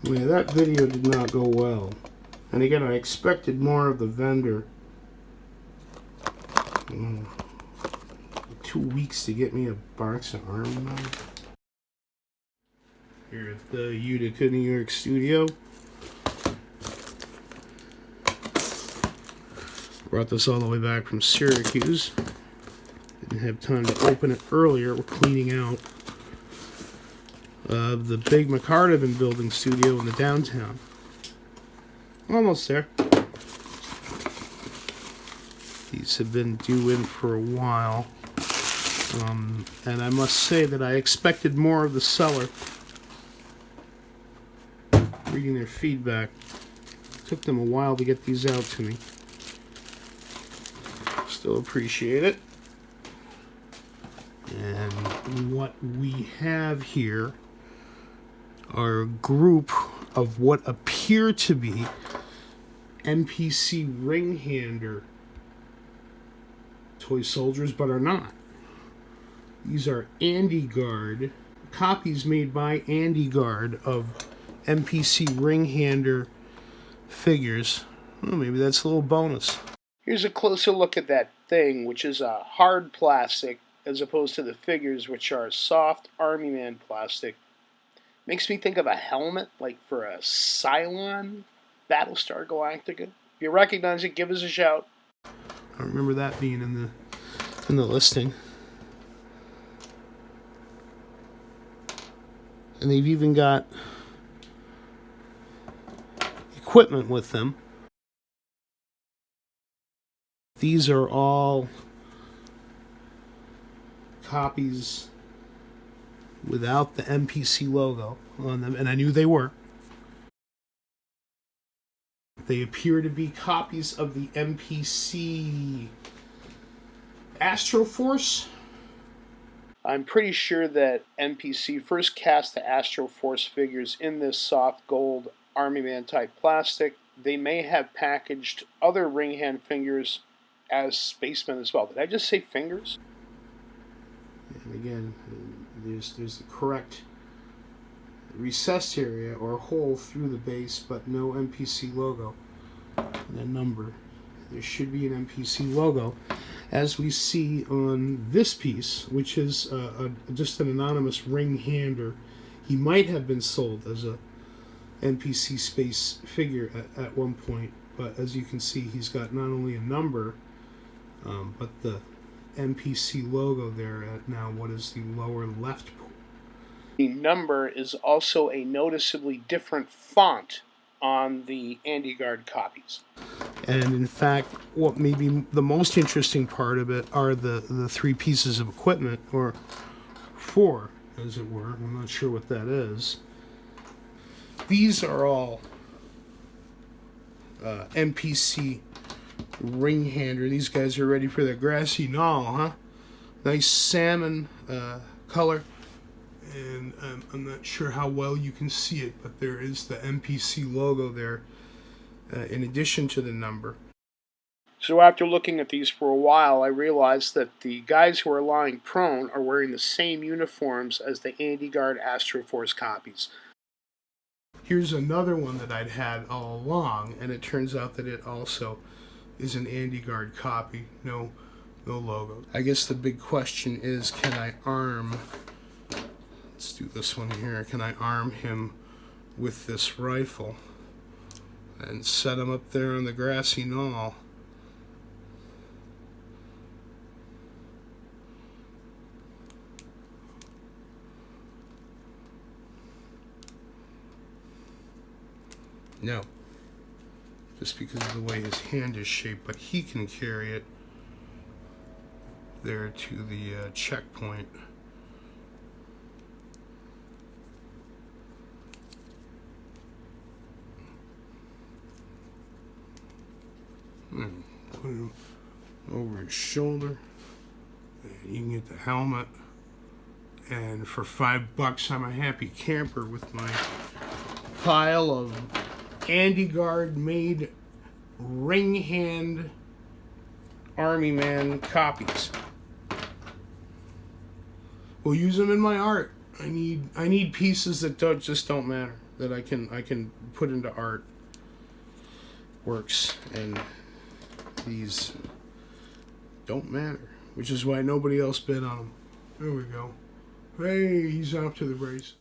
Yeah, that video did not go well. And again, I expected more of the vendor. 2 weeks to get me a box of army knives. Here at the Utica, New York studio. Brought this all the way back from Syracuse. Didn't have time to open it earlier. We're cleaning out the big McCardivan building studio in the downtown. Almost there. These have been due in for a while. And I must say that I expected more of the seller. Reading their feedback. It took them a while to get these out to me. Still appreciate it. And what we have here are a group of what appear to be MPC ring-hander toy soldiers, but are not. These are Gard, copies made by Gard of MPC ring-hander figures. Well, maybe that's a little bonus. Here's a closer look at that thing, which is a hard plastic, as opposed to the figures, which are soft Army Man plastic. Makes me think of a helmet, like for a Cylon Battlestar Galactica. If you recognize it, give us a shout. I remember that being in the listing. And they've even got equipment with them. These are all copies without the MPC logo on them, and I knew they were. They appear to be copies of the MPC Astroforce. I'm pretty sure that MPC first cast the Astroforce figures in this soft gold Army Man type plastic. They may have packaged other ring hand figures as Spacemen as well. Did I just say fingers? And again, there's the correct recessed area or hole through the base, but no MPC logo and a number. There should be an MPC logo, as we see on this piece, which is just an anonymous ring-hander. He might have been sold as a NPC space figure at one point, but as you can see, he's got not only a number, but the NPC logo there at now what is the lower left. The number is also a noticeably different font on the Gard copies. And in fact, what may be the most interesting part of it are the three pieces of equipment, or four, as it were. I'm not sure what that is. These are all MPC ring-hander. These guys are ready for their grassy knoll, huh? Nice salmon color. And I'm not sure how well you can see it, but there is the MPC logo there in addition to the number. So after looking at these for a while, I realized that the guys who are lying prone are wearing the same uniforms as the Gard Astroforce copies. Here's another one that I'd had all along, and it turns out that it also is an Gard copy. No logo. I guess the big question is, can I arm... Let's do this one here. Can I arm him with this rifle and set him up there on the grassy knoll? No. Just because of the way his hand is shaped, but he can carry it there to the checkpoint. Put him over his shoulder, and you can get the helmet, and for $5 I'm a happy camper with my pile of Gard made ring hand Army Man copies. We'll use them in my art. I need pieces that just don't matter. that I can put into art works, and these don't matter, which is why nobody else bid on them. There we go. Hey, he's off to the races.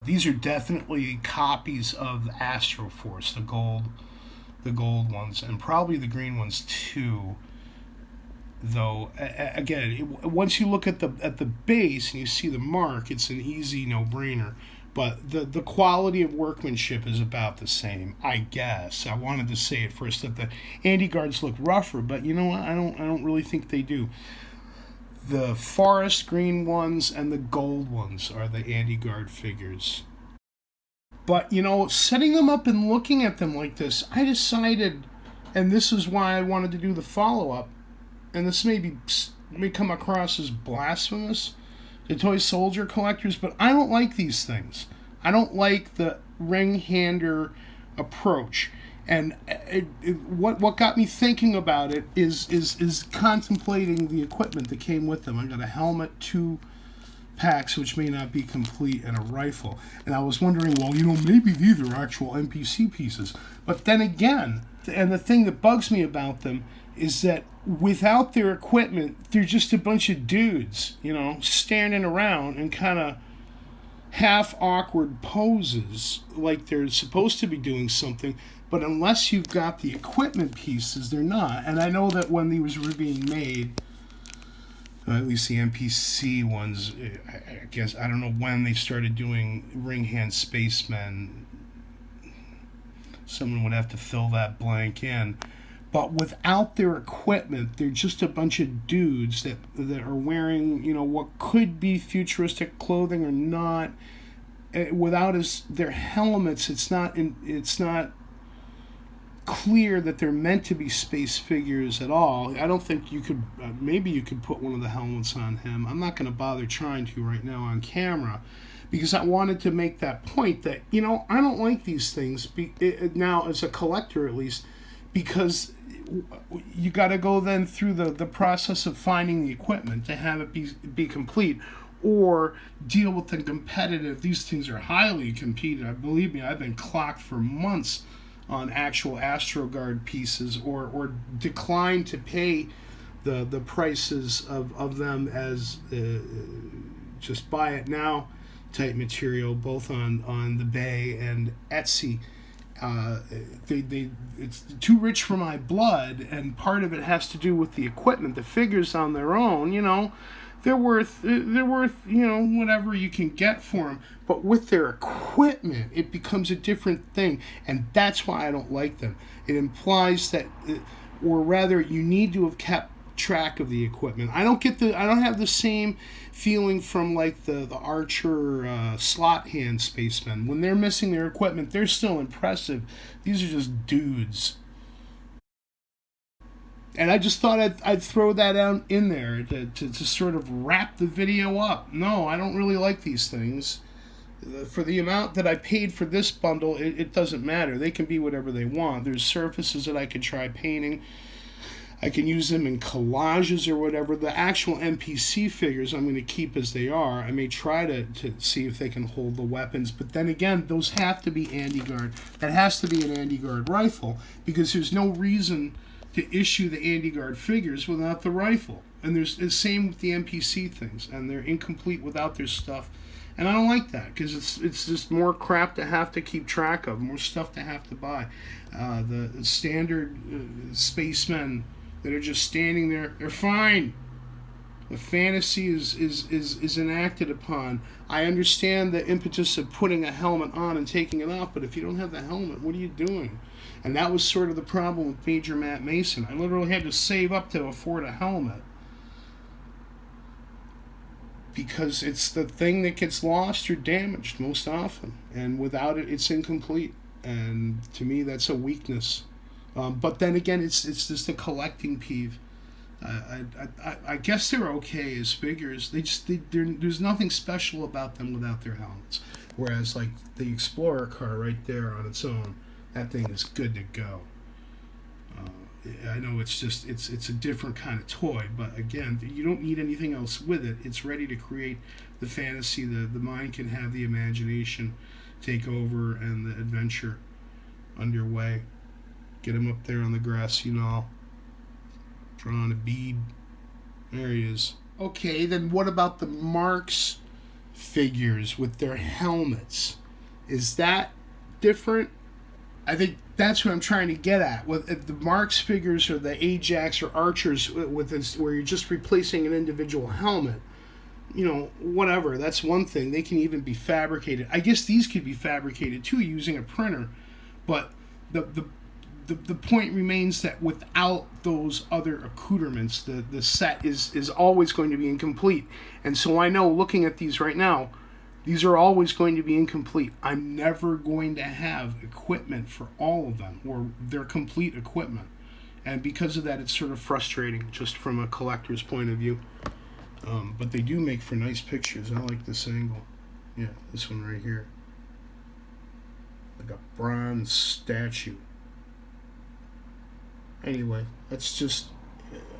These are definitely copies of the Astroforce, the gold ones, and probably the green ones too. Though again, once you look at the base and you see the mark, it's an easy no-brainer. But the quality of workmanship is about the same, I guess. I wanted to say at first that the anti-guards look rougher, but you know what? I don't really think they do. The forest green ones and the gold ones are the anti-guard figures. But, you know, setting them up and looking at them like this, I decided, and this is why I wanted to do the follow-up, and this may come across as blasphemous to toy soldier collectors, but I don't like these things. I don't like the ring-hander approach. And what got me thinking about it is contemplating the equipment that came with them. I got a helmet, 2 packs, which may not be complete, and a rifle. And I was wondering, well, you know, maybe these are actual MPC pieces. But then again, and the thing that bugs me about them is that without their equipment, they're just a bunch of dudes, you know, standing around in kind of half awkward poses like they're supposed to be doing something. But unless you've got the equipment pieces, they're not. And I know that when these were being made, at least the MPC ones, I guess, I don't know when they started doing ring hand spacemen. Someone would have to fill that blank in. But without their equipment, they're just a bunch of dudes that are wearing, you know, what could be futuristic clothing or not. Without their helmets, it's not clear that they're meant to be space figures at all. I don't think you could. Maybe you could put one of the helmets on him. I'm not going to bother trying to right now on camera, because I wanted to make that point that, you know, I don't like these things now as a collector, at least, because you got to go then through the process of finding the equipment to have it be complete, or deal with the competitive. These things are highly competed. Believe me, I've been clocked for months on actual AstroGuard pieces, or declined to pay the prices of them as just buy it now type material, both on the Bay and Etsy. It's too rich for my blood, and part of it has to do with the equipment. The figures on their own, you know, they're worth you know, whatever you can get for them. But with their equipment, it becomes a different thing, and that's why I don't like them. It implies that, or rather, you need to have kept track of the equipment. I don't have the same feeling from like the Archer slot hand spacemen. When they're missing their equipment, they're still impressive. These are just dudes. And I just thought I'd throw that out in there to sort of wrap the video up. No, I don't really like these things. For the amount that I paid for this bundle, it doesn't matter. They can be whatever they want. There's surfaces that I could try painting. I can use them in collages or whatever. The actual MPC figures I'm going to keep as they are. I may try to see if they can hold the weapons. But then again, those have to be anti-guard. That has to be an anti-guard rifle, because there's no reason to issue the anti-guard figures without the rifle. And there's the same with the MPC things, and they're incomplete without their stuff. And I don't like that, because it's just more crap to have to keep track of, more stuff to have to buy. The standard spacemen that are just standing there, they're fine. The fantasy is enacted upon. I understand the impetus of putting a helmet on and taking it off, but if you don't have the helmet, what are you doing? And that was sort of the problem with Major Matt Mason. I literally had to save up to afford a helmet, because it's the thing that gets lost or damaged most often, and without it, it's incomplete. And to me, that's a weakness. But then again, it's just a collecting peeve. I guess they're okay as figures. There's nothing special about them without their helmets. Whereas like the Explorer car right there on its own, that thing is good to go. I know it's a different kind of toy, but again, you don't need anything else with it. It's ready to create the fantasy. The mind can have the imagination, take over and the adventure underway. Get him up there on the grassy knoll, drawing a bead. There he is. Okay, then what about the Marks figures with their helmets? Is that different? I think that's what I'm trying to get at. With the Marks figures or the Ajax or Archers, with this, where you're just replacing an individual helmet, you know, whatever. That's one thing. They can even be fabricated. I guess these could be fabricated too using a printer, but the point remains that without those other accouterments, the set is always going to be incomplete. And so I know, looking at these right now, these are always going to be incomplete. I'm never going to have equipment for all of them, or their complete equipment. And because of that, it's sort of frustrating, just from a collector's point of view. But they do make for nice pictures. I like this angle. Yeah, this one right here. Like a bronze statue. Anyway, that's just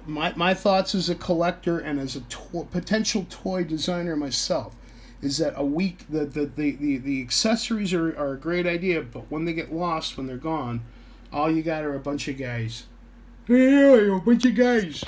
my thoughts as a collector and as a potential toy designer myself. Is that the accessories are a great idea, but when they get lost, when they're gone, all you got are a bunch of guys. Yeah, a bunch of guys.